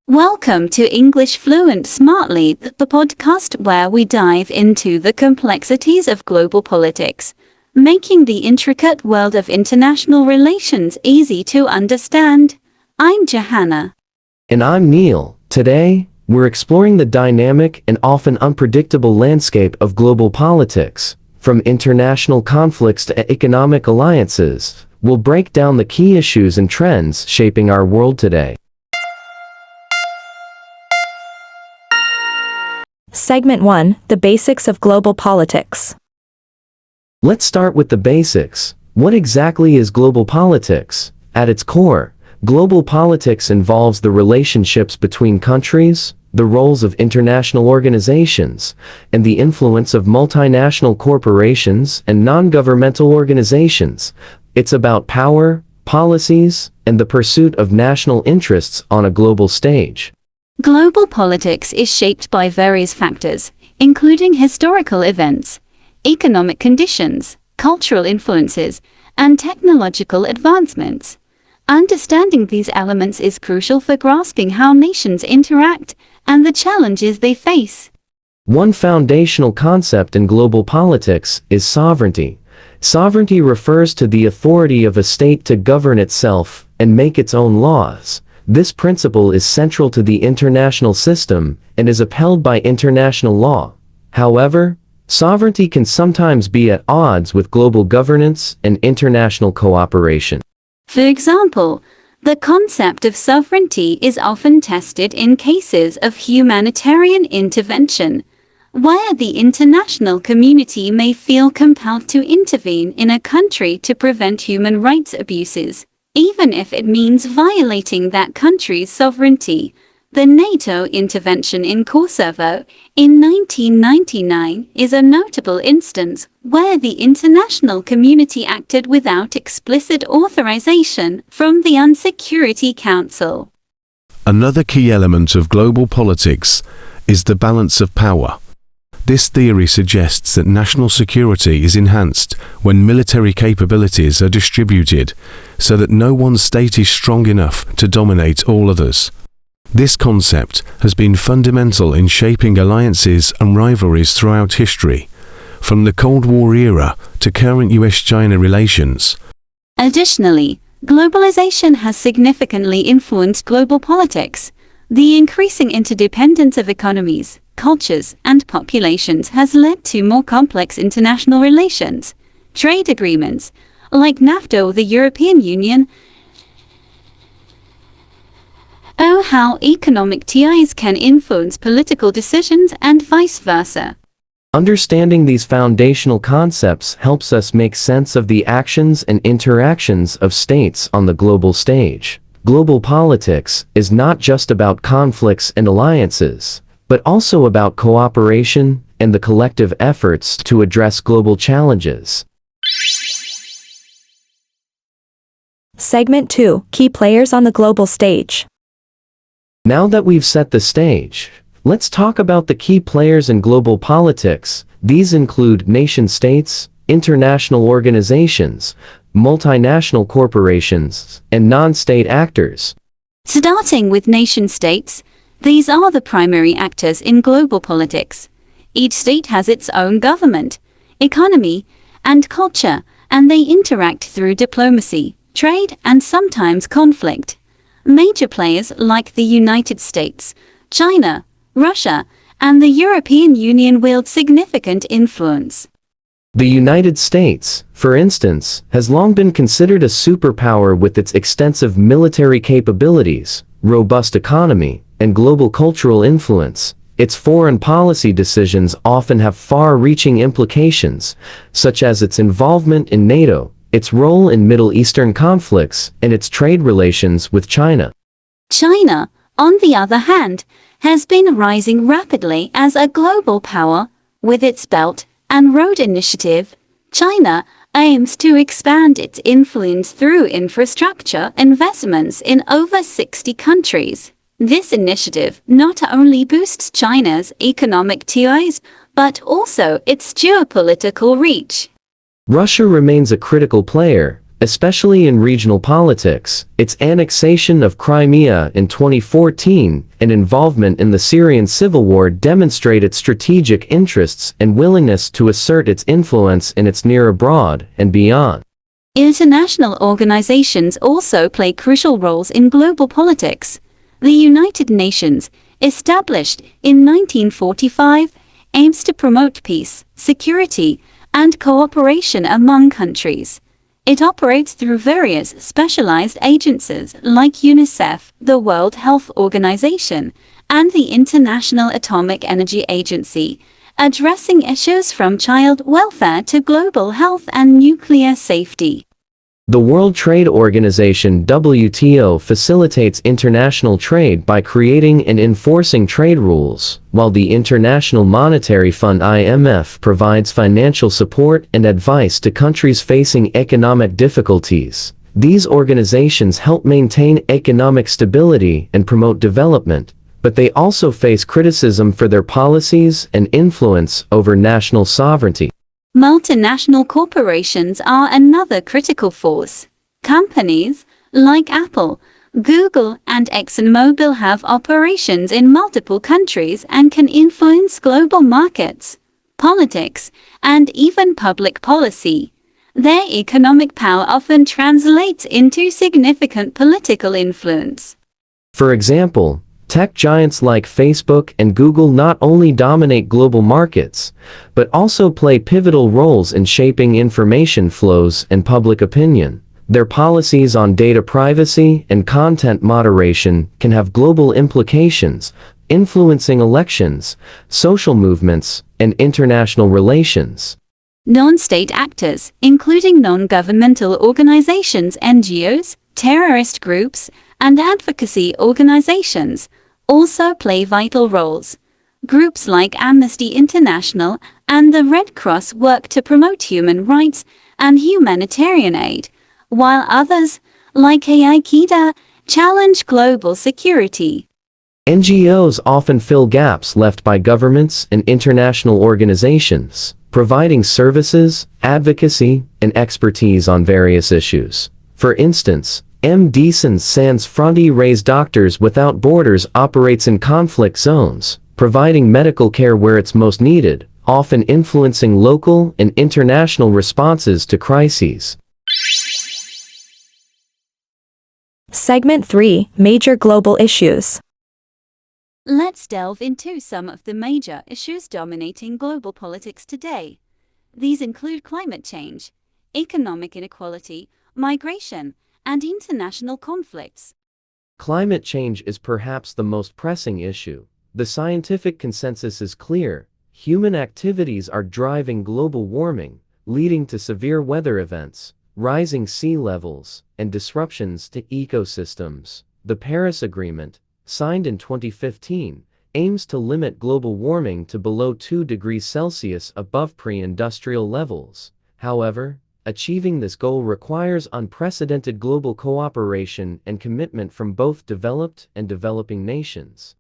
Welcome to English Fluent Smartly, the podcast where we dive into the complexities of global politics, making the intricate world of international relations easy to understand. I'm Johanna. And I'm Neil. Today, we're exploring the dynamic and often unpredictable landscape of global politics. From international conflicts to economic alliances, we'll break down the key issues and trends shaping our world today. Segment 1: The Basics of Global Politics. Let's start with the basics. What exactly is global politics? At its core, global politics involves the relationships between countries, the roles of international organizations, and the influence of multinational corporations and non-governmental organizations. It's about power, policies, and the pursuit of national interests on a global stage. Global politics is shaped by various factors, including historical events, economic conditions, cultural influences, and technological advancements. Understanding these elements is crucial for grasping how nations interact and the challenges they face. One foundational concept in global politics is sovereignty. Sovereignty refers to the authority of a state to govern itself and make its own laws. This principle is central to the international system and is upheld by international law. However, sovereignty can sometimes be at odds with global governance and international cooperation. For example, the concept of sovereignty is often tested in cases of humanitarian intervention, where the international community may feel compelled to intervene in a country to prevent human rights abuses, even if it means violating that country's sovereignty. The NATO intervention in Kosovo in 1999 is a notable instance where the international community acted without explicit authorization from the UN Security Council. Another key element of global politics is the balance of power. This theory suggests that national security is enhanced when military capabilities are distributed so that no one state is strong enough to dominate all others. This concept has been fundamental in shaping alliances and rivalries throughout history, from the Cold War era to current US-China relations. Additionally, globalization has significantly influenced global politics. The increasing interdependence of economies, cultures, and populations has led to more complex international relations. Trade agreements, like NAFTA or the European Union, show how economic ties can influence political decisions and vice versa. Understanding these foundational concepts helps us make sense of the actions and interactions of states on the global stage. Global politics is not just about conflicts and alliances, but also about cooperation and the collective efforts to address global challenges. Segment 2: Key Players on the Global Stage. Now that we've set the stage, let's talk about the key players in global politics. These include nation-states, international organizations, multinational corporations, and non-state actors. Starting with nation-states, these are the primary actors in global politics. Each state has its own government, economy, and culture, and they interact through diplomacy, trade, and sometimes conflict. Major players like the United States, China, Russia, and the European Union wield significant influence. The United States, for instance, has long been considered a superpower with its extensive military capabilities, robust economy, and global cultural influence. Its foreign policy decisions often have far-reaching implications, such as its involvement in NATO, its role in Middle Eastern conflicts, and its trade relations with China. China, on the other hand, has been rising rapidly as a global power. With its Belt and Road Initiative, China aims to expand its influence through infrastructure investments in over 60 countries. This initiative not only boosts China's economic ties, but also its geopolitical reach. Russia remains a critical player, especially in regional politics. Its annexation of Crimea in 2014 and involvement in the Syrian civil war demonstrate its strategic interests and willingness to assert its influence in its near abroad and beyond. International organizations also play crucial roles in global politics. The United Nations, established in 1945, aims to promote peace, security, and cooperation among countries. It operates through various specialized agencies like UNICEF, the World Health Organization, and the International Atomic Energy Agency, addressing issues from child welfare to global health and nuclear safety. The World Trade Organization (WTO) facilitates international trade by creating and enforcing trade rules, while the International Monetary Fund (IMF) provides financial support and advice to countries facing economic difficulties. These organizations help maintain economic stability and promote development, but they also face criticism for their policies and influence over national sovereignty. Multinational corporations are another critical force. Companies like Apple, Google, and ExxonMobil have operations in multiple countries and can influence global markets, politics, and even public policy. Their economic power often translates into significant political influence. For example, tech giants like Facebook and Google not only dominate global markets, but also play pivotal roles in shaping information flows and public opinion. Their policies on data privacy and content moderation can have global implications, influencing elections, social movements, and international relations. Non-state actors, including non-governmental organizations, NGOs, terrorist groups, and advocacy organizations, also play vital roles. Groups like Amnesty International and the Red Cross work to promote human rights and humanitarian aid, while others, like Al-Qaeda, challenge global security. NGOs often fill gaps left by governments and international organizations, providing services, advocacy, and expertise on various issues. For instance, Médecins Sans Frontières Doctors Without Borders operates in conflict zones, providing medical care where it's most needed, often influencing local and international responses to crises. Segment 3, Major Global Issues. Let's delve into some of the major issues dominating global politics today. These include climate change, economic inequality, migration, and international conflicts. Climate change is perhaps the most pressing issue. The scientific consensus is clear. Human activities are driving global warming, leading to severe weather events, rising sea levels, and disruptions to ecosystems. The Paris Agreement, signed in 2015, aims to limit global warming to below 2 degrees Celsius above pre-industrial levels. However, achieving this goal requires unprecedented global cooperation and commitment from both developed and developing nations.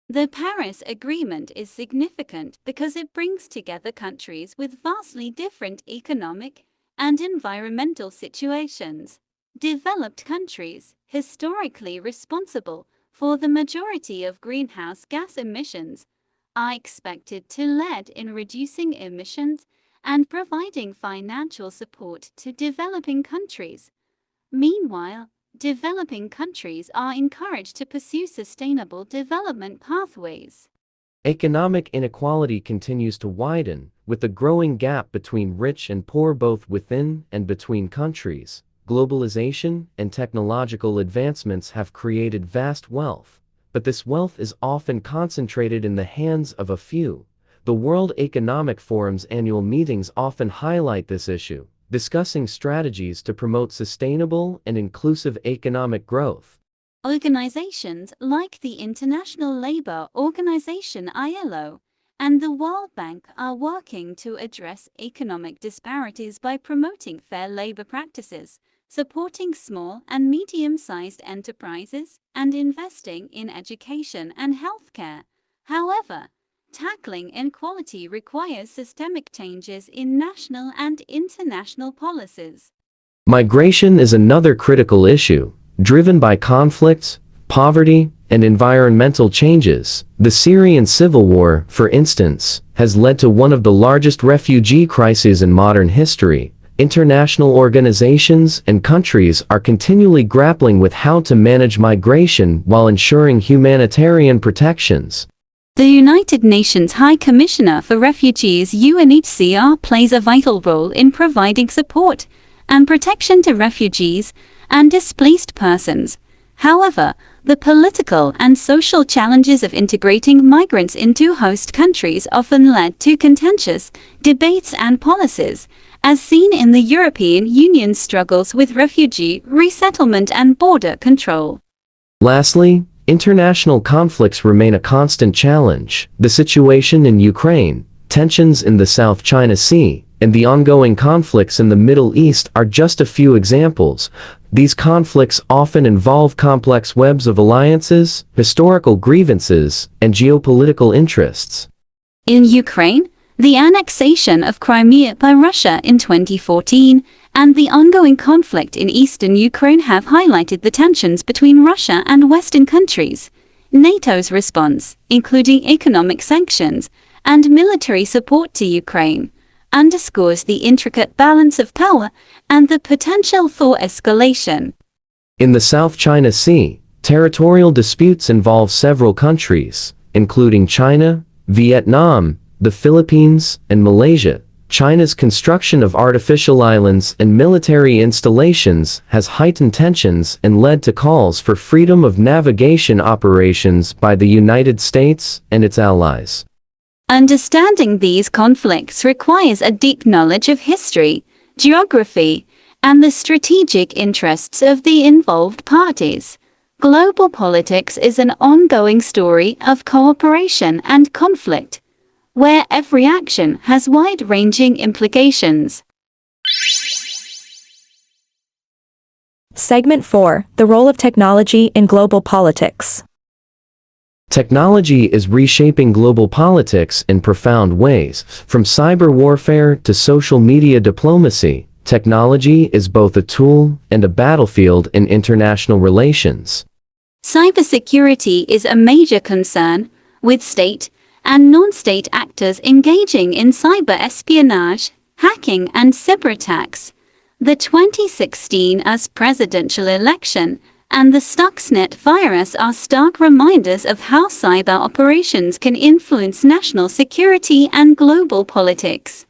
The Paris Agreement is significant because it brings together countries with vastly different economic and environmental situations. Developed countries, historically responsible for the majority of greenhouse gas emissions, are expected to lead in reducing emissions and providing financial support to developing countries. Meanwhile, developing countries are encouraged to pursue sustainable development pathways. Economic inequality continues to widen, with a growing gap between rich and poor both within and between countries. Globalization and technological advancements have created vast wealth, but this wealth is often concentrated in the hands of a few. The World Economic Forum's annual meetings often highlight this issue, discussing strategies to promote sustainable and inclusive economic growth. Organizations like the International Labour Organization (ILO) and the World Bank are working to address economic disparities by promoting fair labor practices, supporting small and medium-sized enterprises, and investing in education and healthcare. However, tackling inequality requires systemic changes in national and international policies. Migration is another critical issue, driven by conflicts, poverty, and environmental changes. The Syrian civil war, for instance, has led to one of the largest refugee crises in modern history. International organizations and countries are continually grappling with how to manage migration while ensuring humanitarian protections. The United Nations High Commissioner for Refugees (UNHCR) plays a vital role in providing support and protection to refugees and displaced persons. However, the political and social challenges of integrating migrants into host countries often led to contentious debates and policies, as seen in the European Union's struggles with refugee resettlement and border control. Lastly, international conflicts remain a constant challenge. The situation in Ukraine, tensions in the South China Sea, and the ongoing conflicts in the Middle East are just a few examples. These conflicts often involve complex webs of alliances, historical grievances, and geopolitical interests. In Ukraine, the annexation of Crimea by Russia in 2014 and the ongoing conflict in eastern Ukraine have highlighted the tensions between Russia and Western countries. NATO's response, including economic sanctions and military support to Ukraine, underscores the intricate balance of power and the potential for escalation. In the South China Sea, territorial disputes involve several countries, including China, Vietnam, the Philippines, and Malaysia. China's construction of artificial islands and military installations has heightened tensions and led to calls for freedom of navigation operations by the United States and its allies. Understanding these conflicts requires a deep knowledge of history, geography, and the strategic interests of the involved parties. Global politics is an ongoing story of cooperation and conflict, where every action has wide-ranging implications. Segment 4: The role of technology in global politics. Technology is reshaping global politics in profound ways. From cyber warfare to social media diplomacy, technology is both a tool and a battlefield in international relations. Cybersecurity is a major concern, with state and non-state actors engaging in cyber espionage, hacking, and cyberattacks. The 2016 US presidential election and the Stuxnet virus are stark reminders of how cyber operations can influence national security and global politics.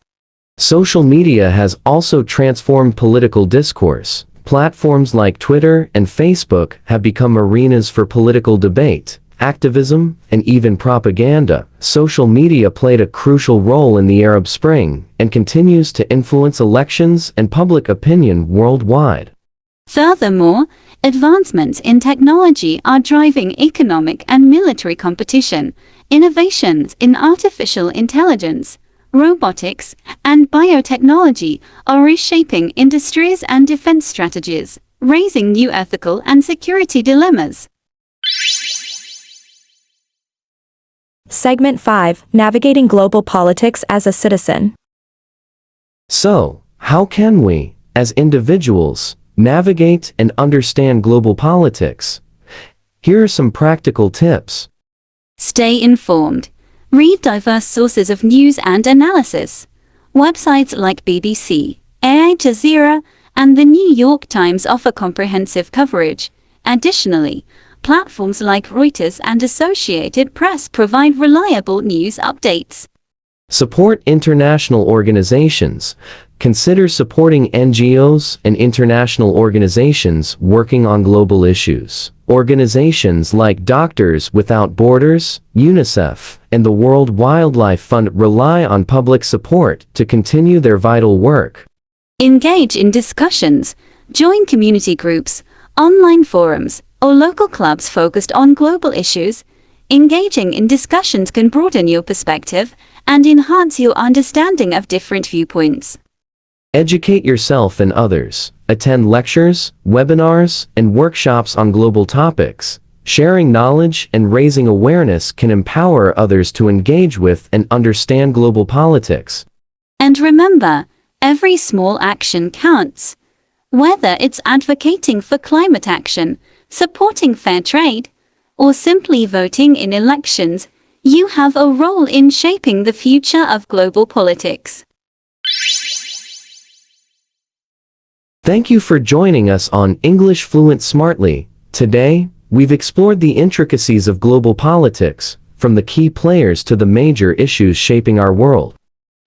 Social media has also transformed political discourse. Platforms like Twitter and Facebook have become arenas for political debate, activism, and even propaganda. Social media played a crucial role in the Arab Spring and continues to influence elections and public opinion worldwide. Furthermore, advancements in technology are driving economic and military competition. Innovations in artificial intelligence, robotics, and biotechnology are reshaping industries and defense strategies, raising new ethical and security dilemmas. Segment 5: Navigating global politics as a citizen. So, how can we, as individuals, navigate and understand global politics? Here are some practical tips. Stay informed. Read diverse sources of news and analysis. Websites like BBC, Al Jazeera, and the New York Times offer comprehensive coverage. Additionally, platforms like Reuters and Associated Press provide reliable news updates. Support international organizations. Consider supporting NGOs and international organizations working on global issues. Organizations like Doctors Without Borders, UNICEF, and the World Wildlife Fund rely on public support to continue their vital work. Engage in discussions. Join community groups, online forums, or local clubs focused on global issues. Engaging in discussions can broaden your perspective and enhance your understanding of different viewpoints. Educate yourself and others. Attend lectures, webinars, and workshops on global topics. Sharing knowledge and raising awareness can empower others to engage with and understand global politics. And remember, every small action counts. Whether it's advocating for climate action, supporting fair trade, or simply voting in elections, you have a role in shaping the future of global politics. Thank you for joining us on English Fluent Smartly. Today, we've explored the intricacies of global politics, from the key players to the major issues shaping our world.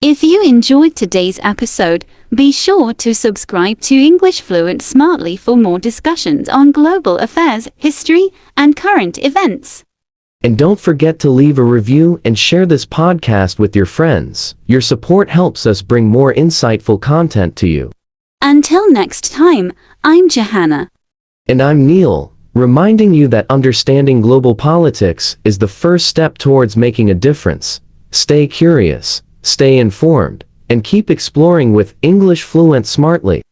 If you enjoyed today's episode, be sure to subscribe to English Fluent Smartly for more discussions on global affairs, history, and current events. And don't forget to leave a review and share this podcast with your friends. Your support helps us bring more insightful content to you. Until next time, I'm Johanna. And I'm Neil, reminding you that understanding global politics is the first step towards making a difference. Stay curious, stay informed, and keep exploring with English Fluent Smartly.